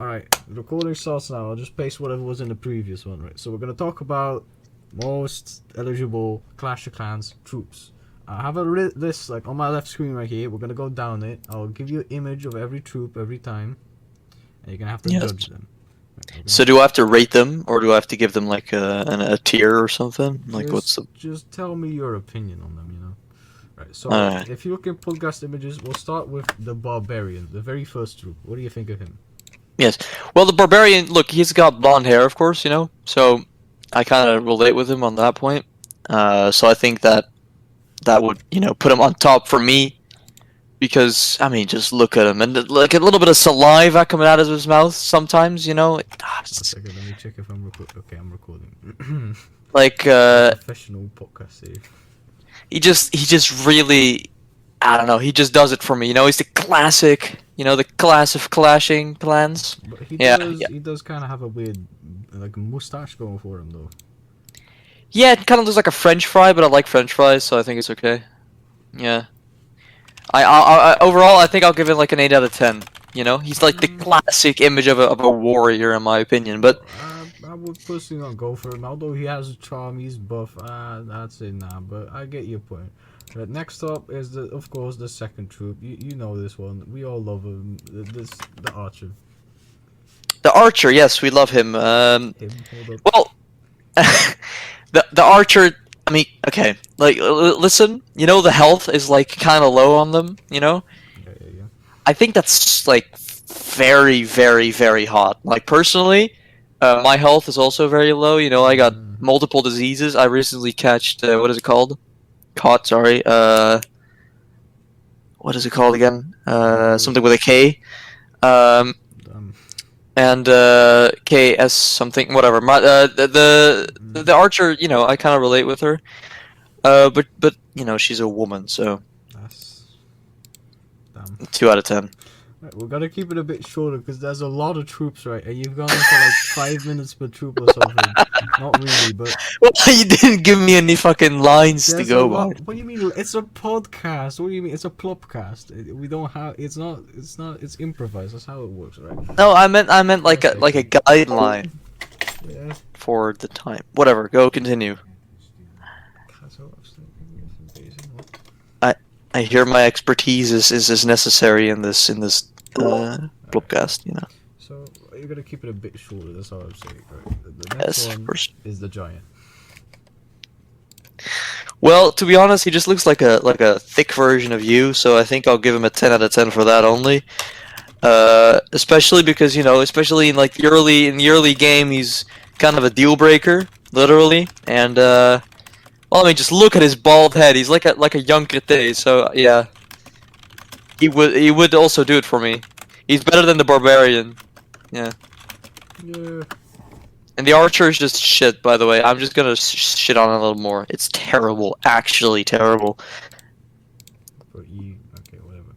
Alright, the recording starts now. I'll just paste whatever was in the previous one, right? So we're going to talk about most eligible Clash of Clans troops. I have a list like on my left screen right here. We're going to go down it. I'll give you an image of every troop every time. And you're going to have to judge them. Right, So do I have to rate them, or do I have to give them like a tier or something? Like just tell me your opinion on them, you know? Right, so Alright. if you look at podcast images, we'll start with the Barbarian, the very first troop. What do you think of him? Yes. Well, the barbarian, look, he's got blonde hair, of course, you know. So I kind of relate with him on that point. So I think that would, put him on top for me. Because I mean, just look at him and like a little bit of saliva coming out of his mouth sometimes, you know. One second, let me check if I'm recording. Okay, I'm recording. Like Professional podcast save. he just really, I don't know. He just does it for me, you know. He's the classic, the class of clashing clans. But he He does kind of have a weird, like, mustache going for him though. Yeah, it kind of looks like a French fry, but I like French fries, so I think it's okay. Yeah. Overall, I think I'll give it like an 8 out of 10. You know, he's like the classic image of a warrior, in my opinion. But I would personally not go for him. Although he has a charm, he's buff. I'd say nah, but I get your point. Right, next up is of course the second troop. You know this one. We all love him. The archer. the archer, yes, we love him. Hold up. Well, the archer. I mean, okay, like listen, the health is like kind of low on them. Yeah. I think that's like very, very, very hot. Like personally, my health is also very low. I got multiple diseases. I recently catched what is it called? Caught, sorry. What is it called again? Something with a K. And KS something, whatever. The archer, I kind of relate with her. But she's a woman, so That's damn. 2 out of 10. Right, we're gonna keep it a bit shorter because there's a lot of troops, right? And you've gone for like 5 minutes per troop or something. Not really, but Well, you didn't give me any fucking lines to go by. What do you mean? It's a podcast. What do you mean? It's a Plopcast. We don't have. It's not. It's improvised. That's how it works, right? No, I meant like a guideline Yeah. for the time. Whatever. Go continue. I hear my expertise is necessary in this Plopcast, So you're gonna keep it a bit shorter. That's all I'm saying, right? The next Yes, one first. is the giant. Well, to be honest, he just looks like a thick version of you, so I think I'll give him a 10 out of 10 for that only. Especially because especially in like the early game, he's kind of a deal breaker, literally. And well, I mean, just look at his bald head. He's like a young Kate, so yeah. He would also do it for me. He's better than the barbarian. Yeah. Yeah. And the archer is just shit, by the way. I'm just gonna shit on it a little more. It's terrible, actually terrible. For you, okay, whatever.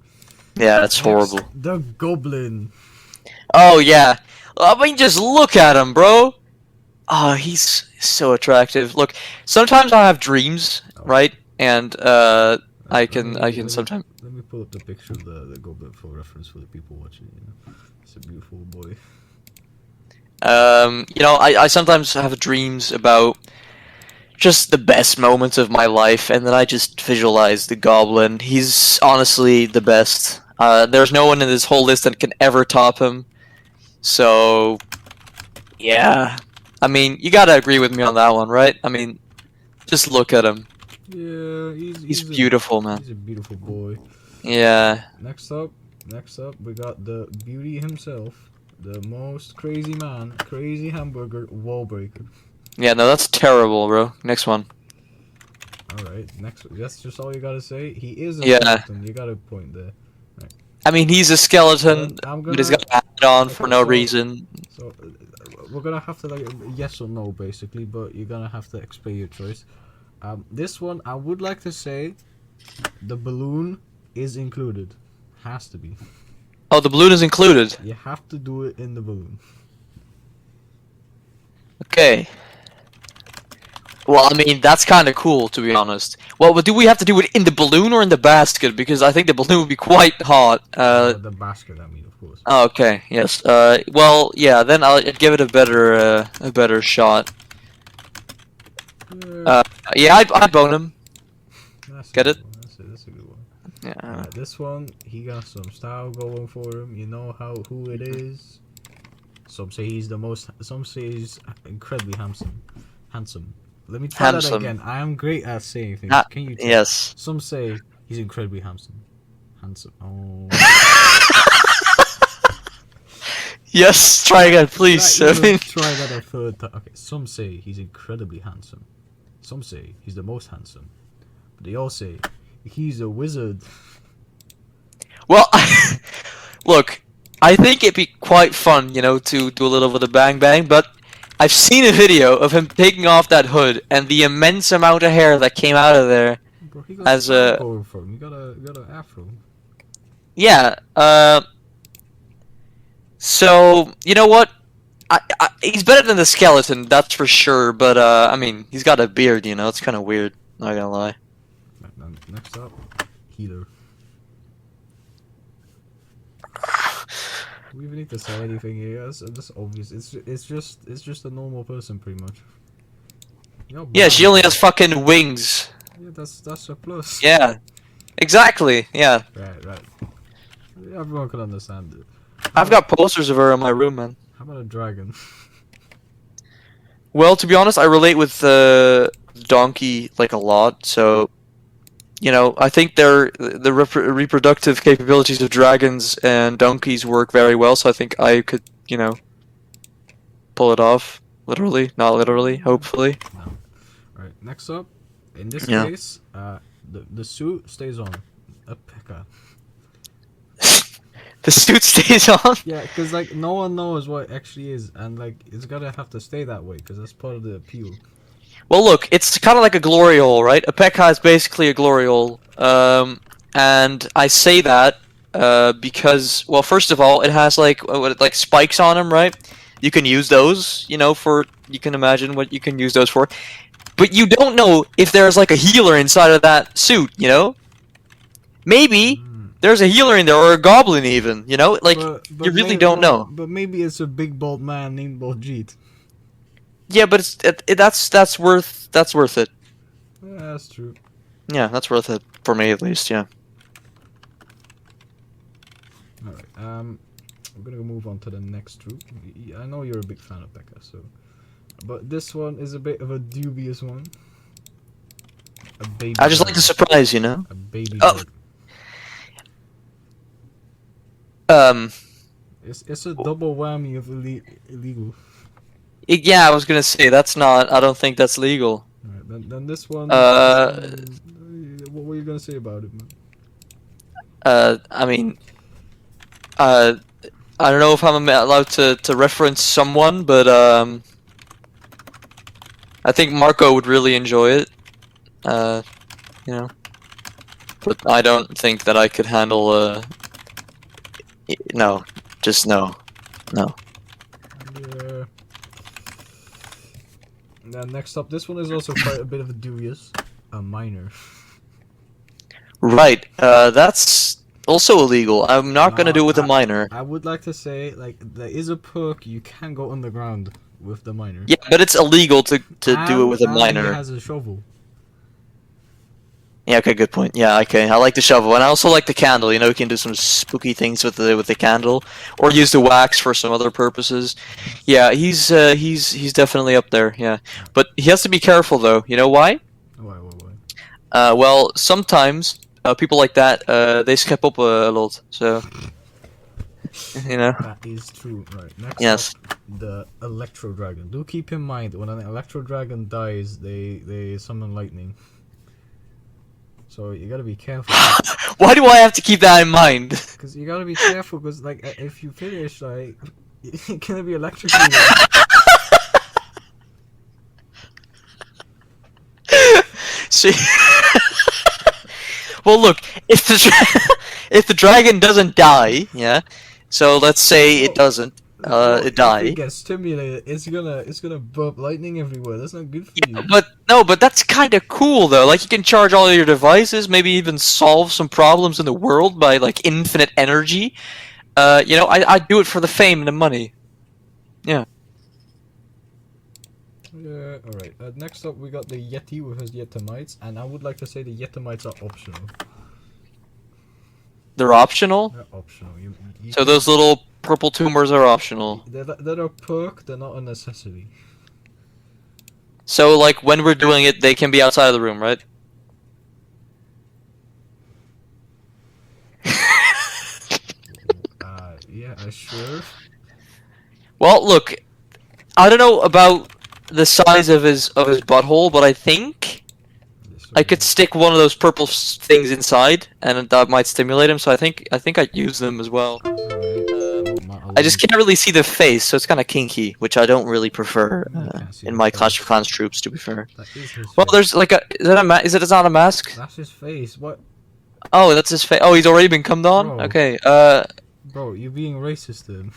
Yeah, it's horrible. The goblin. Oh yeah, I mean, just look at him, bro. Oh, he's so attractive. Look, sometimes I have dreams, right? And I can sometimes. Let me pull up the picture of the goblin for reference for the people watching. It's a beautiful boy. I sometimes have dreams about just the best moments of my life, and then I just visualize the goblin. He's honestly the best. There's no one in this whole list that can ever top him. So, yeah. I mean, you gotta agree with me on that one, right? I mean, just look at him. Yeah, He's beautiful, man. He's a beautiful boy. Yeah. Next up, we got the beauty himself, the most crazy man, crazy hamburger wallbreaker. Yeah, no, that's terrible, bro. Next one. Alright, next. That's just all you gotta say. He is a skeleton. You got a point there. Right. I mean, he's a skeleton, but he's got a hat on for no reason. So, we're gonna have to like yes or no basically, but you're gonna have to explain your choice. This one, I would like to say, the balloon is included. Has to be. Oh, the balloon is included. You have to do it in the balloon. Okay. Well, I mean, that's kind of cool, to be honest. Well, but do we have to do it in the balloon or in the basket? Because I think the balloon would be quite hot. The basket, I mean, of course. Oh, okay, yes. Well, yeah, then I'd give it a better shot. Yeah, I'd bone him. Get it? That's a good one. Yeah. This one, he got some style going for him. You know who it is. Some say he's the most. Some say he's incredibly handsome. Let me try that again. I am great at saying things. Can you? Yes. Some say he's incredibly handsome. Oh. Yes. Try again, please. Try that a third time. Okay. Some say he's incredibly handsome. Some say he's the most handsome. But they all say he's a wizard. Well, look, I think it'd be quite fun, you know, to do a little bit of bang bang, but I've seen a video of him taking off that hood and the immense amount of hair that came out of there. Bro, he got as a you got an afro. Yeah. So you know what? He's better than the skeleton, that's for sure. But I mean, he's got a beard, you know. It's kind of weird. Not gonna lie. Next up, healer. Do we even need to say anything here? It's just obvious. It's just a normal person, pretty much. Yeah, she only has fucking wings. Yeah, that's a plus. Yeah, exactly. Yeah. Right. Everyone can understand it. I've got posters of her in my room, man. How about a dragon? Well, to be honest, I relate with donkey like a lot. So, you know, I think the reproductive capabilities of dragons and donkeys work very well. So I think I could, you know, pull it off. Literally, not literally. Hopefully. No. Right. Next up, in this case, the suit stays on. A Pekka. The suit stays on? Yeah, because like no one knows what it actually is, and like it's gotta have to stay that way because that's part of the appeal. Well, look, it's kind of like a glory hole, right? A Pekka is basically a glory hole, and I say that because, well, first of all, it has like spikes on them, right? You can use those, you know, you can imagine what you can use those for, but you don't know if there's like a healer inside of that suit, you know? Maybe. There's a healer in there, or a goblin even, you know? Like, but you really don't know. But maybe it's a big bald man named Baljeet. Yeah, but that's worth it. Yeah, that's true. Yeah, that's worth it, for me at least, yeah. Alright, we're gonna move on to the next troop. I know you're a big fan of Pekka, so... But this one is a bit of a dubious one. A baby I just dog. like the surprise, you know? A baby dog. It's a double whammy of illegal. Yeah, I was gonna say that's not. I don't think that's legal. Alright, then this one. What were you gonna say about it, man? I mean, I don't know if I'm allowed to reference someone, but I think Marco would really enjoy it. You know, but I don't think that I could handle. No, just no. Yeah. Now next up, this one is also quite a bit of a dubious. A miner. Right. That's also illegal. I'm not gonna do it with a miner. I would like to say, like, there is a perk you can go underground with the miner. Yeah, but it's illegal to do it with a miner. He has a shovel. Yeah, okay, good point. Yeah, okay, I like the shovel, and I also like the candle. You know, you can do some spooky things with the candle, or use the wax for some other purposes. Yeah, he's definitely up there. Yeah, but he has to be careful though. You know why? Why? Well, sometimes people like that they skip up a lot. So, you know. That is true. Right. Next Yes. up, the Electro Dragon. Do keep in mind when an Electro Dragon dies, they summon lightning. So you gotta be careful. Why do I have to keep that in mind? Because you gotta be careful, because like if you finish, like you're gonna be electrocuted. See. Well, look, if the dragon doesn't die, yeah. So let's say it doesn't. die. If it gets stimulated, it's gonna burp lightning everywhere. That's not good for you. But that's kind of cool though. Like you can charge all your devices, maybe even solve some problems in the world by like infinite energy. You know, I do it for the fame and the money. Yeah. Yeah. All right. Next up, we got the Yeti with his Yetimites, and I would like to say the Yetimites are optional. They're optional. They're optional. You So those little purple tumors are optional. They're a perk. They're not a necessity. So like when we're doing it, they can be outside of the room, right? Yeah, sure. Well, look, I don't know about the size of his butthole, but I think I could stick one of those purple things inside, and that might stimulate him. So I think I'd use them as well. I just can't really see the face, so it's kind of kinky, which I don't really prefer in my Clash of Clans troops. To be fair, well, there's like a is it not a mask? That's his face. What? Oh, that's his face. Oh, he's already been cummed on. Bro. Okay. Bro, you're being racist then.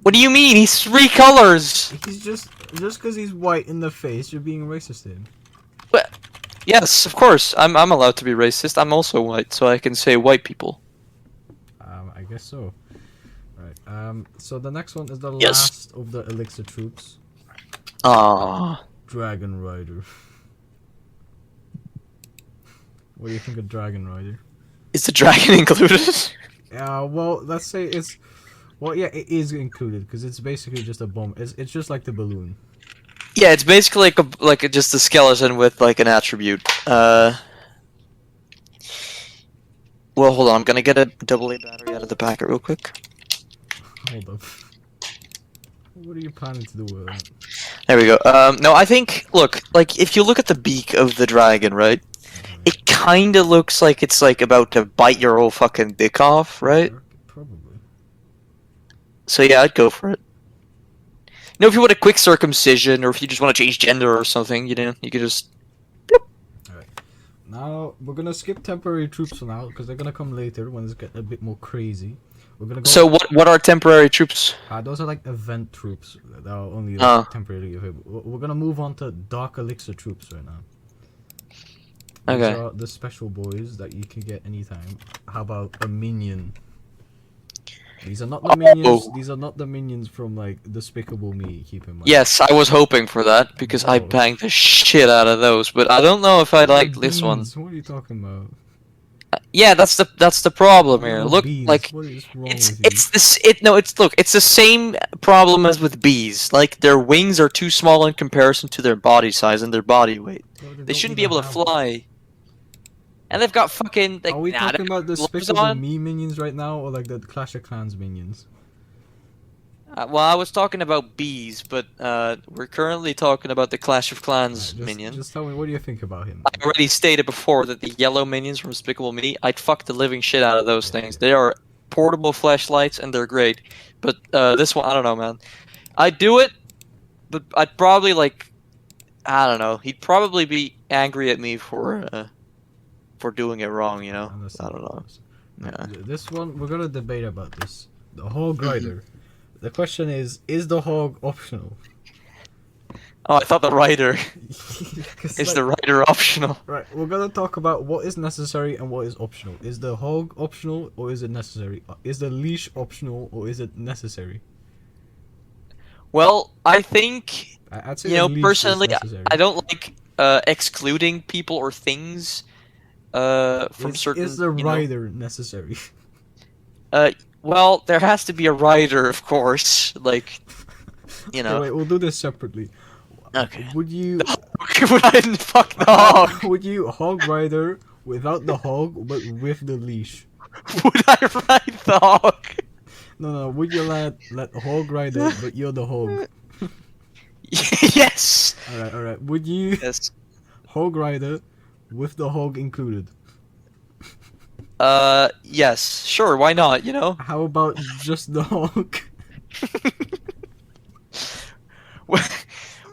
What do you mean? He's 3 colors. He's just because he's white in the face, you're being racist then. But yes, of course. I'm allowed to be racist. I'm also white, so I can say white people. I guess so. Right. So the next one is the Yes. last of the elixir troops. Ah. Dragon Rider. What do you think of Dragon Rider? Is the dragon included? Well, let's say it's. Well, yeah, it is included because it's basically just a bomb. It's just like the balloon. Yeah, it's basically just a skeleton with like an attribute. Well, hold on. I'm gonna get a AA battery out of the packet real quick. Hold up. What are you planning to do with it? There we go. No, I think. Look, like if you look at the beak of the dragon, right? It kind of looks like it's like about to bite your whole fucking dick off, right? Probably. So yeah, I'd go for it. You know, if you want a quick circumcision, or if you just want to change gender or something, you know, you could just. Alright. Now we're gonna skip temporary troops for now because they're gonna come later when it's getting a bit more crazy. We're gonna go. So what are temporary troops? Those are like event troops that are only like, temporarily available. We're gonna move on to dark elixir troops right now. These Okay. are the special boys that you can get anytime. How about a minion? These are not the minions. These are not the minions from like Despicable Me. Keep in mind. Yes, I was hoping for that because I banged the shit out of those, but I don't know if I like this one. What are you talking about? Yeah, that's the problem here. Look, Bees. like What is wrong it's with you? it's this it no it's look it's the same problem as with bees. Like their wings are too small in comparison to their body size and their body weight. Bro, They don't shouldn't be even able to have- fly. And they've got fucking like. Are we nah, talking about the gloves Despicable on. Me minions right now, or like the Clash of Clans minions? Well, I was talking about bees, but we're currently talking about the Clash of Clans minion. Just tell me, what do you think about him? I already stated before that the yellow minions from Despicable Me, I'd fuck the living shit out of those things. They are portable flashlights and they're great. But this one, I don't know, man. I'd do it, but I'd probably like, I don't know. He'd probably be angry at me for doing it wrong, you know. I don't know. Yeah. This one, we're gonna debate about this. The Hog Rider. The question is the hog optional? Oh, I thought the rider. Is Is the rider optional? Right, we're gonna talk about what is necessary and what is optional. Is the hog optional or is it necessary? Is the leash optional or is it necessary? Well, I think, I'd say you know, the leash is personally, necessary. I don't like excluding people or things from certain. Is the you know- rider necessary? Well, there has to be a rider, of course. Like, you know. Okay, wait, we'll do this separately. Okay. Would you Would I fuck the hog? would you hog rider without the hog but with the leash? Would I ride the hog? No. Would you let hog rider but you're the hog? Yes. All right. Would you Yes. hog rider with the hog included? Yes. Sure. Why not? You know. How about just the hog?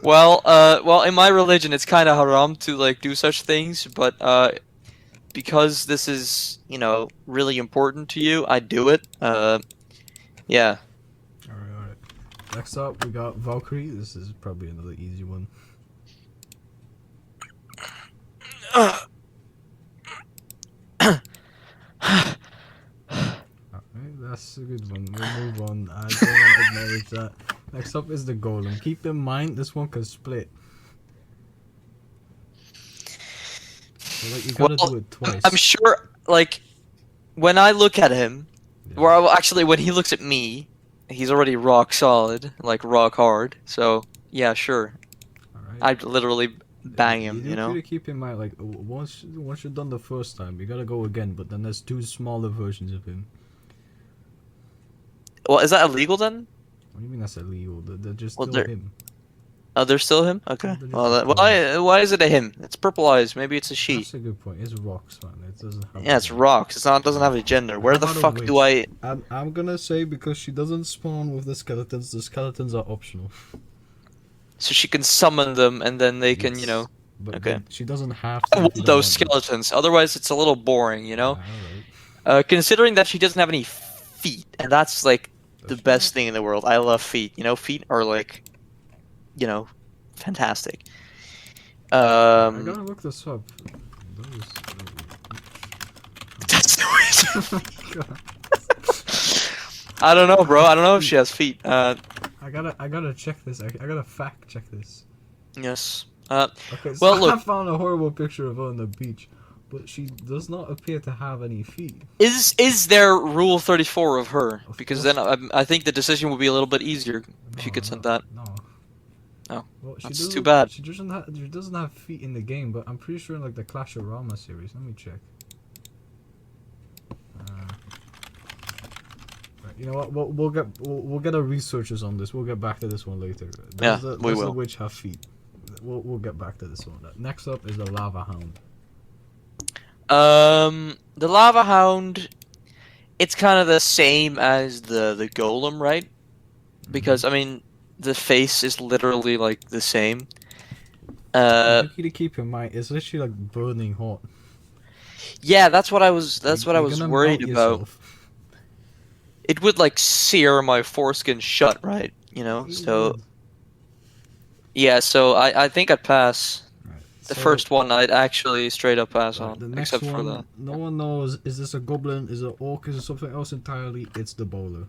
Well, in my religion, it's kind of haram to like do such things, but because this is, you know, really important to you, I do it. Yeah. Next up, we got Valkyrie. This is probably another easy one. Alright, that's a good one. We'll move on. I don't want to acknowledge that. Next up is the Golem. Keep in mind, this one can split. So, like, you gotta do it twice. I'm sure, like, when I look at him, well, actually, when he looks at me, he's already rock solid, like rock hard. So, yeah, sure. Alright. I'd literally bang him, you know? You keep in mind, like, once you're done the first time, you gotta go again, but then there's 2 smaller versions of him. Well, is that illegal then? What do you mean that's illegal? They're just Well, still him. Oh, they're still him? Okay. They're Well, just why is it a him? It's purple eyes. Maybe it's a she. That's a good point. It's rocks, man. It doesn't have Yeah, it's rocks. It doesn't have a gender. Where the How about a fuck do I... I'm gonna say because she doesn't spawn with the skeletons are optional. So she can summon them, and then they can, you know... But Okay. she doesn't have I to. want those skeletons. Otherwise, it's a little boring, you know? Alright. Considering that she doesn't have any feet, and that's, like, the That's best thing in the world. I love feet. You know, feet are, like, you know, fantastic. I gotta look this up. That's the way. God. I don't know, bro. I don't know if she has feet. I gotta check this. I gotta fact check this. Yes. Okay, so Well, I look. found a horrible picture of her on the beach, but she does not appear to have any feet. Is there Rule 34 of her? Of Because course. then I think the decision would be a little bit easier if you could send that. No. Oh, Well, that's too bad. She doesn't have feet in the game, but I'm pretty sure in like the Clash of Rama series. Let me check. Right, you know what? We'll get our researchers on this. We'll get back to this one later. Does Yeah, the, we does the will. witch have feet? We'll get back to this one. Next up is the Lava Hound. The Lava Hound, it's kind of the same as the Golem, right? Because I mean, the face is literally like the same. You need to keep in mind, it's literally like burning hot. Yeah, that's what I was. That's what I You're was gonna worried melt about. yourself. It would like sear my foreskin shut, right? You know. So yeah, so I think I'd pass. Right, The so, first one I'd actually straight up pass right, on, the next except for one, that. no one knows. Is this a goblin? Is it an orc? Is it something else entirely? It's the bowler.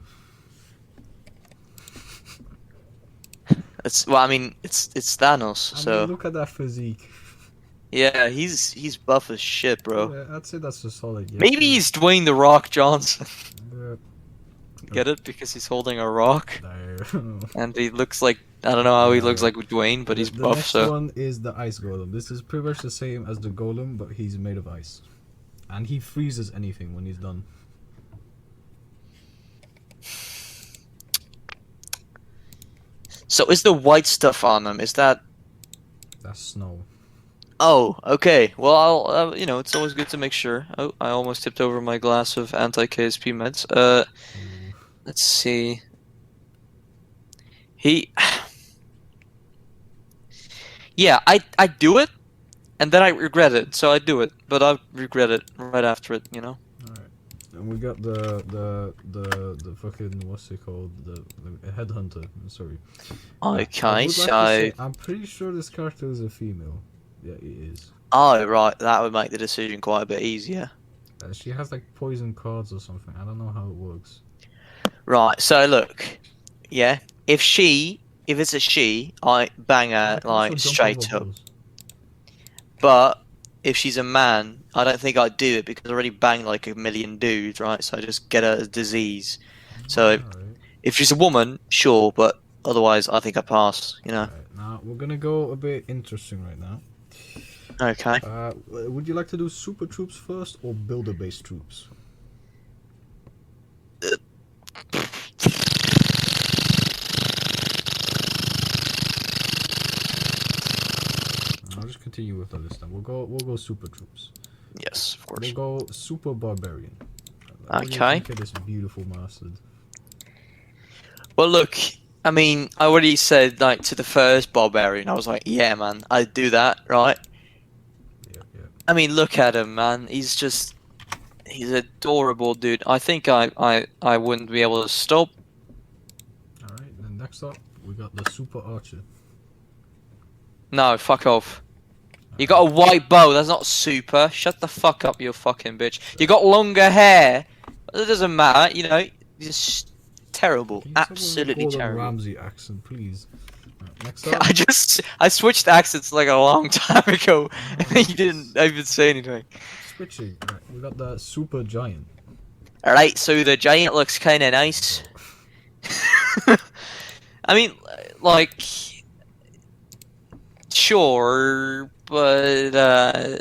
It's well, I mean, it's Thanos, I mean, so look at that physique. yeah, he's buff as shit, bro. Yeah, I'd say that's a solid. Yes, Maybe he's Dwayne the Rock Johnson. Yeah. Get it? Because he's holding a rock, There. and he looks like I don't know how he looks like Dwayne, but he's the buff. next So one is the ice golem. This is pretty much the same as the golem, but he's made of ice, and he freezes anything when he's done. so is the white stuff on him? Is that? That's snow. Oh, okay. Well, I'll you know, it's always good to make sure. Oh, I almost tipped over my glass of anti-KSP meds. Let's see. He. Yeah, I do it, and then I regret it. So I do it, but I regret it right after it. You know. Alright. And we got the fucking what's it called? The Headhunter. Sorry. Okay, would so say, I'm pretty sure this character is a female. Yeah, it is. oh right, that would make the decision quite a bit easier. She has like poison cards or something. I don't know how it works. Right, so look, yeah, if it's a she, I bang her I can also like jump straight over up. walls. But if she's a man, I don't think I'd do it because I already banged like a million dudes, right? So I just get her a disease. So Alright. if she's a woman, sure, but otherwise I think I pass. You know. Alright, now we're gonna go a bit interesting right now. Okay. Would you like to do super troops first or builder based troops? I'll just continue with the list then. We'll go super troops. Yes, of course. We'll go super barbarian. What do you Okay. think of this beautiful bastard? Well, look, I mean, I already said like to the first barbarian, I was like, yeah, man, I'd do that, right? Yeah, yeah. I mean, look at him, man. He's adorable, dude. I think I wouldn't be able to stop. Alright, then Next up, we got the Super Archer. No, fuck off. You got a white bow, that's not super. Shut the fuck up, you fucking bitch. You got longer hair. It doesn't matter, you know. Just terrible. Can you Absolutely Gordon terrible. Ramsay accent, please. Right, next up. I switched accents like a long time ago, and then you didn't even say anything. Switching. Right, we got the Super Giant. Alright, so the giant looks kinda nice. I mean, like... Sure, but, Right,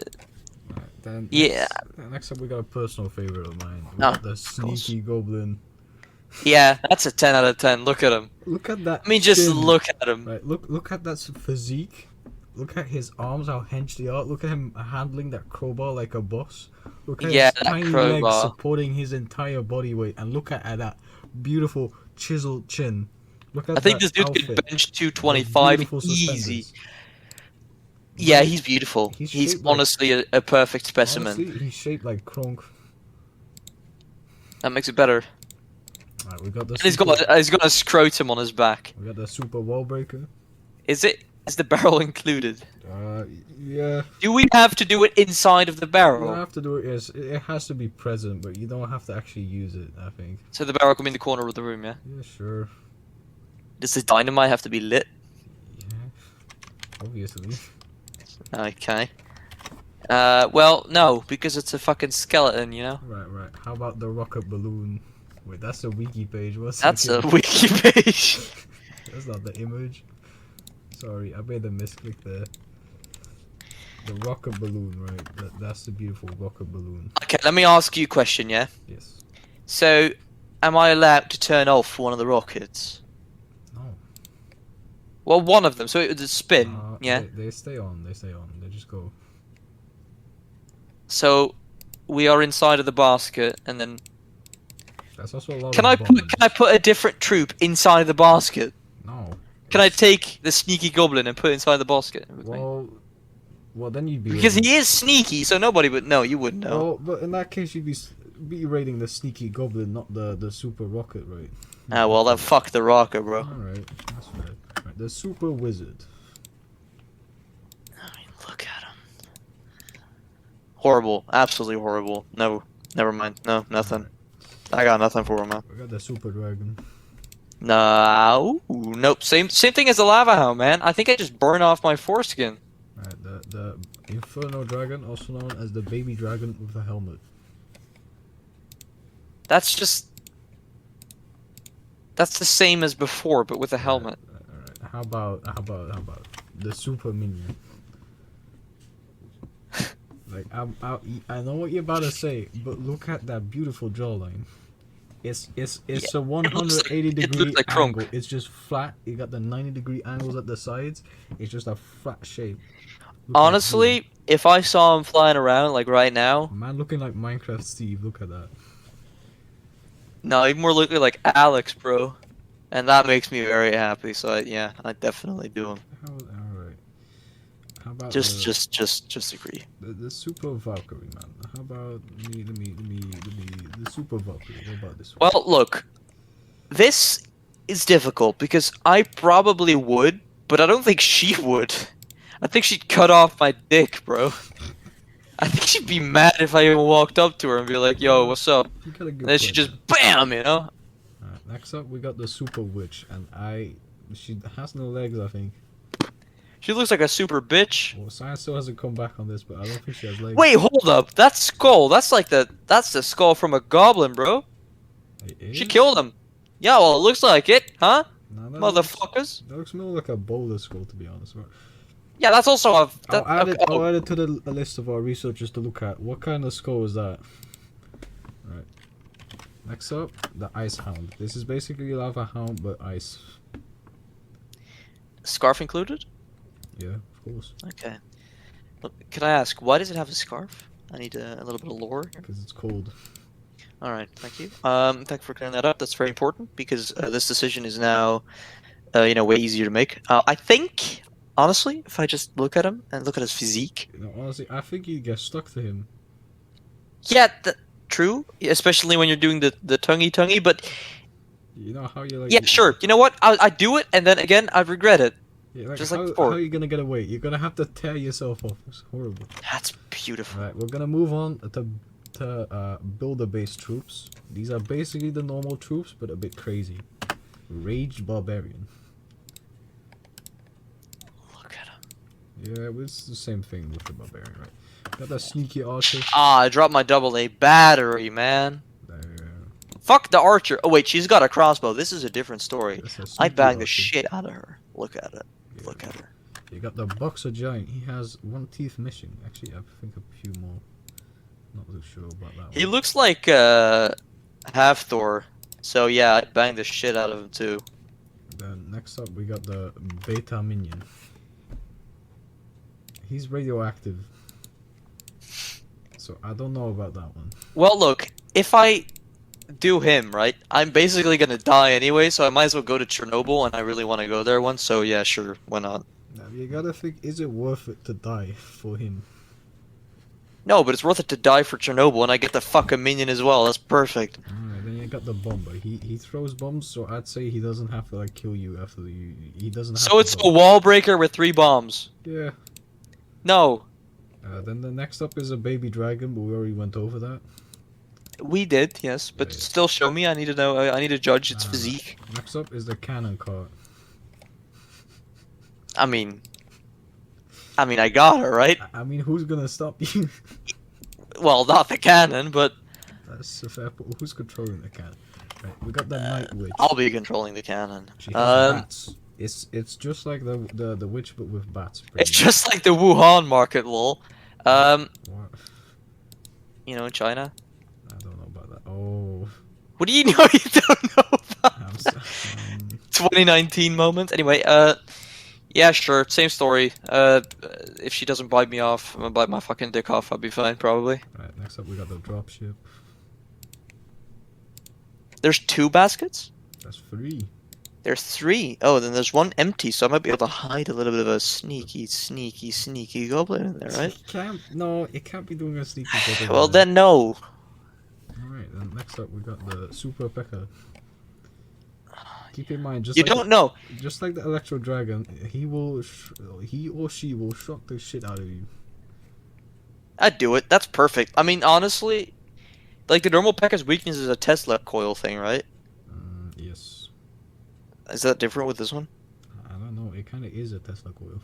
then yeah. Next up, we got a personal favorite of mine. We Oh, got the Sneaky Goblin. Yeah, that's a 10 out of 10. Look at him. Look at that. I mean, just chin. look at him. Right, look at that physique. Look at his arms, how hench they are. Look at him handling that crowbar like a boss. Look at Yeah, his that tiny crowbar. legs supporting his entire body weight, and look at that beautiful chiseled chin. Look at I think that this dude outfit. could bench The 225 beautiful easy. suspenders. Yeah, he's beautiful. He's He's shaped like- honestly a perfect specimen. Honestly, he's shaped like Kronk. That makes it better. Right, we got the. And he's got a scrotum on his back. We got the Super Wall Breaker. Is the barrel included? Yeah. Do we have to do it inside of the You don't barrel? have to do it. Yes, it has to be present, but you don't have to actually use it. I think. So the barrel can be in the corner of the room, yeah? Yeah, sure. Does the dynamite have to be lit? Yeah. Obviously. Okay. Well, no, because it's a fucking skeleton, you know? Right. How about the rocket balloon? Wait, that's the wiki page. What's That's the a wiki page. That's not the image. Sorry, I made a misclick there. The rocket balloon, right? That's the beautiful rocket balloon. Okay, let me ask you a question, yeah? Yes. So, am I allowed to turn off one of the rockets? No. Well, one of them, so it would spin, yeah? They stay on. They stay on. They just go. So, we are inside of the basket, and then... That's also a lot Can of I put a different troop inside of the basket? No. Can I take the sneaky goblin and put it inside the basket? with me? Well, then you'd be. Because raiding- he is sneaky, so nobody would know. You wouldn't know. Well, but in that case, you'd be raiding the sneaky goblin, not the super rocket, right? Ah, well, then fuck the rocket, bro. All right, that's fair. Right, the super wizard. I mean, look at him. Horrible. Absolutely horrible. No, never mind. No, nothing. I got nothing for him, man. We got the super dragon. No, nope. Same thing as the Lava Hound, man. I think I just burned off my foreskin. Right, the Inferno Dragon, also known as the baby dragon with a helmet. That's the same as before, but with a helmet. Alright. How about the super minion? Like I know what you're about to say, but look at that beautiful jawline. It's a 180 degree like angle. Kronk. It's just flat. You got the 90-degree angles at the sides. It's just a flat shape. Look at Honestly, if I saw him flying around like right now, that. Man looking like Minecraft Steve. Look at that. no, he'd more looking like Alex, bro. And that makes me very happy. So yeah, I definitely do him. Alright. How about Just agree. the super Valkyrie, man? How about the super Valkyrie? What about this one? Well, look, this is difficult because I probably would, but I don't think she would. I think she'd cut off my dick, bro. I think she'd be mad if I even walked up to her and be like, "Yo, what's up?" You got a good And then she point just BAM, you know. Alright, next up we got the super witch, and she has no legs, I think. She looks like a super bitch. Well, science still hasn't come back on this, but I don't think she has legs. Wait, hold up. That skull. That's the skull from a goblin, bro. It She is? killed him. Yeah, well, it looks like it, huh? No, Motherfuckers. That looks more like a boulder skull, to be honest. Right. Yeah, that's also a. I'll add it to the list of our researchers to look at. What kind of skull is that? Right. Next up, the Ice Hound. This is basically Lava Hound, but ice. Scarf included? Yeah, of course. Okay. Look, can I ask, why does it have a scarf? I need a little bit of lore here. Because it's cold. Alright, thank you. Thank you for clearing that up. That's very important because this decision is now, way easier to make. I think, honestly, if I just look at him and look at his physique. You know, honestly, I think you get stuck to him. Yeah, true. Especially when you're doing the tonguey, but You know how you like. Yeah, sure. You know what? I do it, and then again, I regret it. Yeah, like, Just how, like before. how are you gonna get away? You're gonna have to tear yourself off. It's horrible. That's beautiful. Alright, we're gonna move on to builder-based troops. These are basically the normal troops, but a bit crazy. Raged Barbarian. Look at him. Yeah, it's the same thing with the Barbarian, right? Got that sneaky archer. Ah, I dropped my AA battery, man. Fuck the archer. Oh wait, she's got a crossbow. This is a different story. I'd bang the shit out of her. Look at it. Yeah. Look at her. You got the Boxer Giant. He has one teeth missing. Actually, I think a few more. Not too sure about that He one. looks like half Thor. So yeah, I'd bang the shit out of him too. Then next up, we got the Beta Minion. He's radioactive. So I don't know about that one. Well, look, if I do him, right, I'm basically gonna die anyway, so I might as well go to Chernobyl, and I really want to go there once, so yeah, sure, why not? Now you gotta think, is it worth it to die for him? No, but it's worth it to die for Chernobyl, and I get the fucking minion as well, that's perfect. Alright, then you got the Bomber. He throws bombs, so I'd say he doesn't have to like kill you after you. He doesn't have So to it's go. a wall breaker with 3 bombs. Yeah. No, Then the next up is a baby dragon, but we already went over that. we did, yes, but Yeah. still show me, I need to know, I need to judge its physique. Next up is the cannon cart. I mean, I got her, right? I mean, who's gonna stop you? Well, not the cannon, but That's a fair point. Who's controlling the cannon? Right, we got the Night Witch. I'll be controlling the cannon. She has bats. It's just like the witch, but with bats. pretty It's just like the Wuhan market, lol. much. What? You know, in China. I don't know about that. Oh, What do you know you don't know about I'm that? so, 2019 moment. Anyway, yeah, sure, same story. If she doesn't bite me off, I'm gonna bite my fucking dick off, I'll be fine, probably. Right, next up we got the dropship. There's 2 baskets? That's 3. There's 3. Oh, then there's 1 empty, so I might be able to hide a little bit of a sneaky goblin in there, right? It can't be doing a sneaky goblin. Well, then no. Alright, then next up we got the Super Pekka. Keep in mind, You don't know. just like the Electro Dragon, he or she will shock the shit out of you. I'd do it. That's perfect. I mean, honestly, like the normal Pekka's weakness is a Tesla coil thing, right? Yes. Is that different with this one? I don't know. It kind of is a Tesla coil.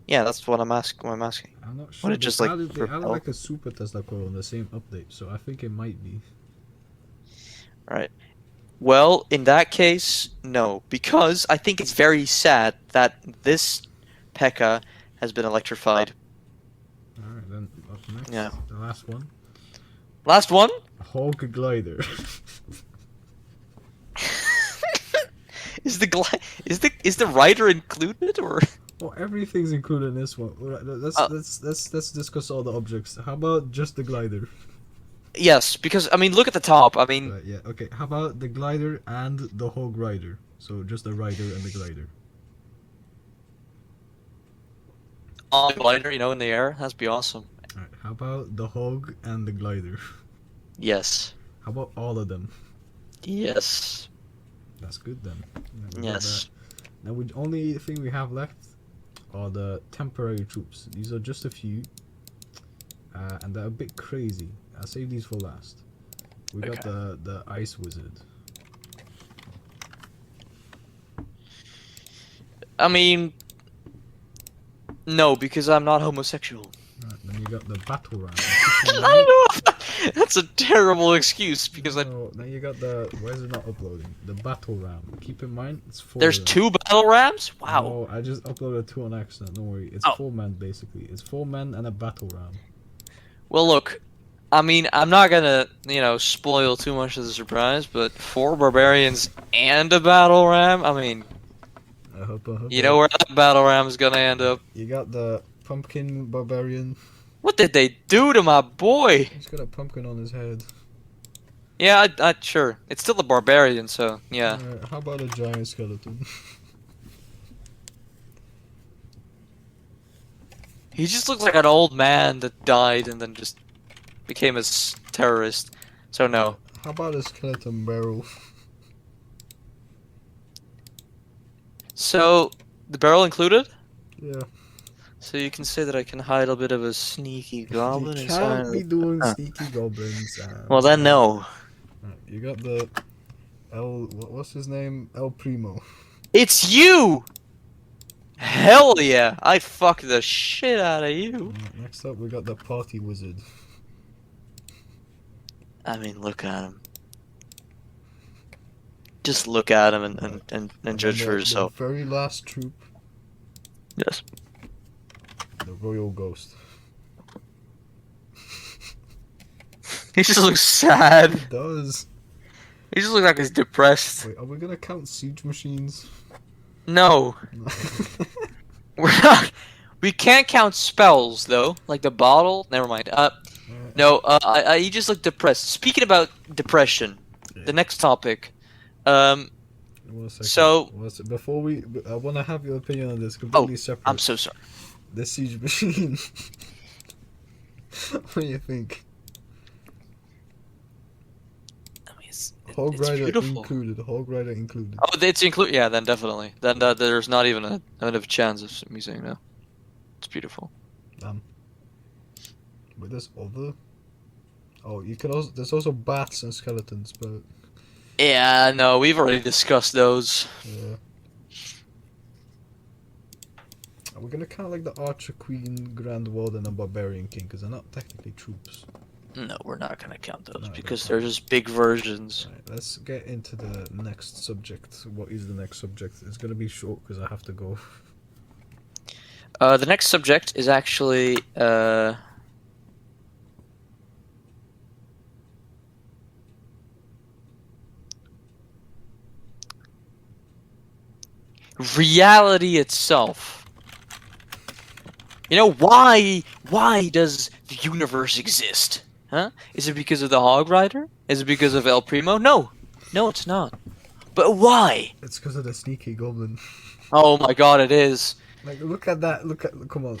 Yeah, that's what I'm asking. I'm not sure. Would it just, like, they added propel? like a Super Tesla coil in the same update, so I think it might be. Right. Well, in that case, no, because I think it's very sad that this Pekka has been electrified. Alright, then up next, Yeah. the last one. Last one? Hog Glider. Is the rider included or? Well, everything's included in this one. Alright, let's discuss all the objects. How about just the glider? Yes, because I mean, look at the top. I mean, Right, yeah, okay. How about the glider and the hog rider? So just the rider and the glider. on the glider, you know, in the air. That'd be awesome. Alright, how about the hog and the glider? Yes. How about all of them? Yes. That's good then. We got Yes. that. Now, the only thing we have left are the temporary troops. These are just a few, and they're a bit crazy. I'll save these for last. We got the Ice Wizard. I mean, no, because I'm not homosexual. Right, then you got the Battle Ram. I don't know. That's a terrible excuse because I. Oh, then you got the. Why is it not uploading? The Battle Ram. Keep in mind, it's 4. There's of them. 2 battle rams. Wow. No, I just uploaded 2 on accident. Don't worry. It's Oh. 4 men basically. It's 4 men and a Battle Ram. Well, look. I mean, I'm not gonna, spoil too much of the surprise, but 4 barbarians and a battle ram. I mean, I hope. you know where that battle ram is gonna end up. You got the Pumpkin Barbarian. What did they do to my boy? He's got a pumpkin on his head. Yeah, I sure. It's still a barbarian, so yeah. How about a giant skeleton? He just looks like an old man that died and then just became a terrorist. So no. How about a skeleton barrel? So, the barrel included? Yeah. So you can say that I can hide a bit of a sneaky goblin You inside. can't be doing sneaky goblins. Well then, no. Right, you got the what's his name? El Primo. It's you! Hell yeah! I fuck the shit out of you. Next up, we got the Party Wizard. I mean, look at him. Just look at him and judge for yourself. The very last troop, Yes. the Royal Ghost. He just looks sad. It does. He just looks like he's depressed. Wait, are we gonna count siege machines? No. We're not. We can't count spells, though. Like the bottle. Never mind. No, he just looked depressed. Speaking about depression, the next topic. 1 second. So before I want to have your opinion on this completely separate. I'm so sorry. The siege machine. What do you think? I mean, it's Rider beautiful. included. Hog Rider included. Oh, it's included. Yeah, then definitely. Then there's not even a bit of chance of me saying no. It's beautiful. But there's other. Oh, you can also. There's also bats and skeletons, but. Yeah, no, we've already discussed those. Yeah. We're gonna count like the Archer Queen, Grand Warden, and Barbarian King because they're not technically troops. No, we're not gonna count those No, because they're they're just big versions. Right, let's get into the next subject. What is the next subject? It's gonna be short because I have to go. The next subject is actually reality itself. You know, why does the universe exist? Huh? Is it because of the Hog Rider? Is it because of El Primo? No, it's not. But why? It's because of the sneaky goblin. Oh my god, it is. Like, look at that. Come on.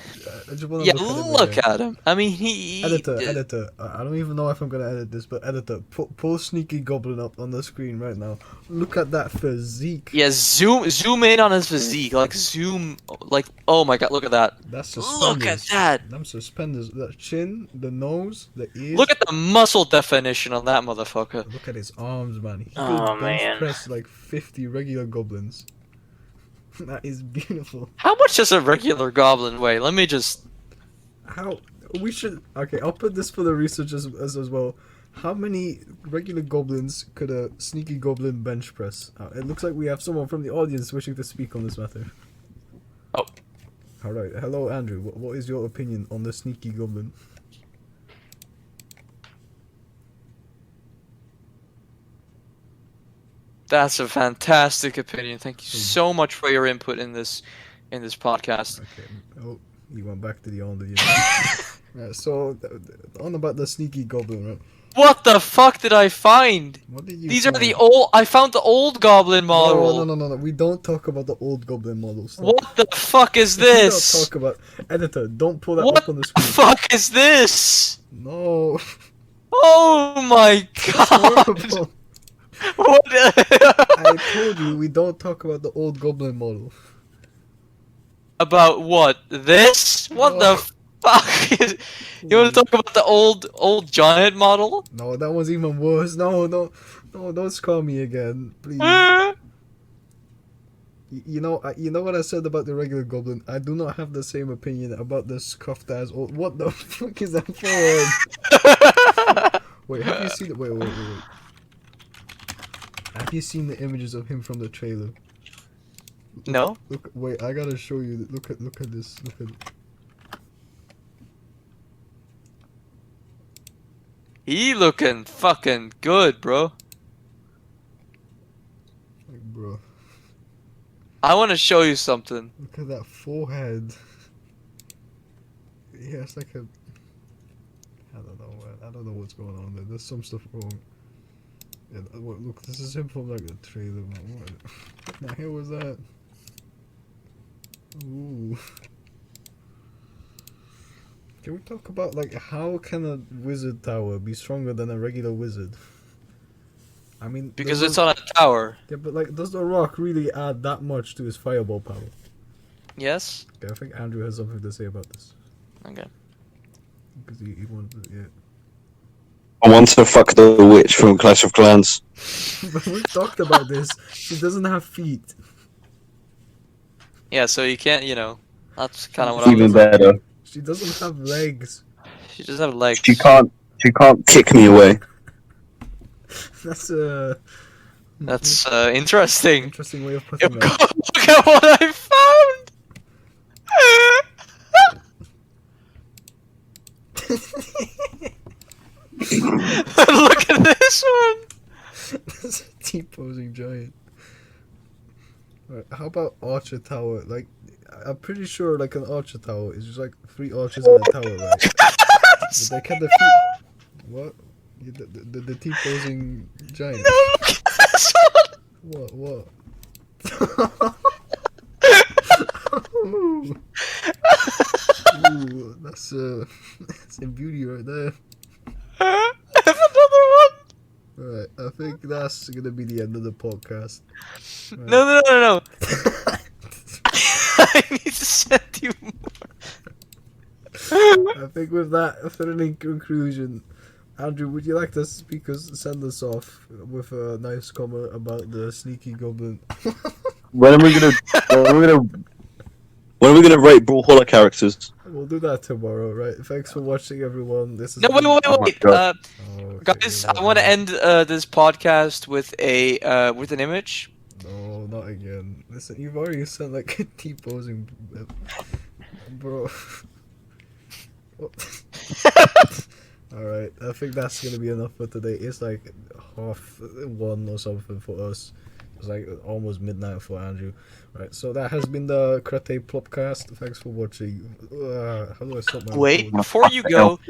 I just wanna Yeah, look at him. I mean, he... Editor. I don't even know if I'm gonna edit this, but editor, pull sneaky goblin up on the screen right now. Look at that physique. Yeah, zoom in on his physique. Like, zoom... Like, oh my god, look at that. That's suspenders. Look at that. Them suspenders. The chin, the nose, the ears. Look at the muscle definition on that motherfucker. Look at his arms, man. He Oh, could bench man. press like 50 regular goblins. That is beautiful. How much does a regular goblin weigh? Let me just... How we should okay? I'll put this for the research as well. How many regular goblins could a sneaky goblin bench press? It looks like we have someone from the audience wishing to speak on this matter. Oh. All right. Hello, Andrew. What is your opinion on the sneaky goblin? That's a fantastic opinion. Thank you so much for your input in this podcast. Okay. Oh, you went back to the old. Right, so on about the sneaky goblin, right? What the fuck did I find? What did you? These find? are the old... I found the old goblin model. No. We don't talk about the old goblin models. Stop. What the fuck is We don't this? talk about editor. Don't pull that What up on the the screen. fuck is this? No. Oh my god! Horrible. What? I told you we don't talk about the old goblin model. About what? This? What the fuck? You want to talk about the old giant model? No, that was even worse. No, don't scar me again, please. You know what I said about the regular goblin. I do not have the same opinion about the scuffed ass old. What the fuck is that for? Wait, have you seen it? Wait. Have you seen the images of him from the trailer? No. Wait, I gotta show you. Look at this. Look at it. He looking fucking good, bro. Like, bro. I want to show you something. Look at that forehead. Yeah, it's like a. I don't know. I don't know what's going on there. There's some stuff wrong. Yeah, look, this is him from like the trailer. Man. What the hell was that? Ooh. Can we talk about like how can a wizard tower be stronger than a regular wizard? I mean, because it's on a tower. Yeah, but like, does the rock really add that much to his fireball power? Yes. Okay, I think Andrew has something to say about this. Okay. Because he wanted to, yeah. I want to fuck the witch from Clash of Clans. But we've talked about this. She doesn't have feet. Yeah, so you can't, that's kind of what I Even was. better. She doesn't have legs. She doesn't have legs. She can't kick me away. That's That's interesting. interesting way of Yo, putting go it. look at what I found. Look at this one. That's a T-posing giant. Right, how about Archer Tower? Like, I'm pretty sure like an Archer Tower is just like 3 archers in a tower, right? But they can defeat. What? Yeah, the T-posing giant. No, look at this one. What? Ooh, that's a beauty right there. I have another one. Right, I think that's gonna be the end of the podcast. Right. No. I need to send you more. I think with that thrilling conclusion, Andrew, would you like to send us off with a nice comment about the sneaky goblin? When are we gonna rate Brawlhalla characters? We'll do that tomorrow, right? Thanks for watching, everyone. This is No, wait. Oh my God. Guys, I want to end this podcast with with an image. No, not again. Listen, you've already sent like a T-posing, bro. Alright, I think that's gonna be enough for today. It's like 1:30 or something for us. It's like almost midnight for Andrew. Right, so that has been the Plopcast. Thanks for watching. How do I stop my Wait, recording? before you go,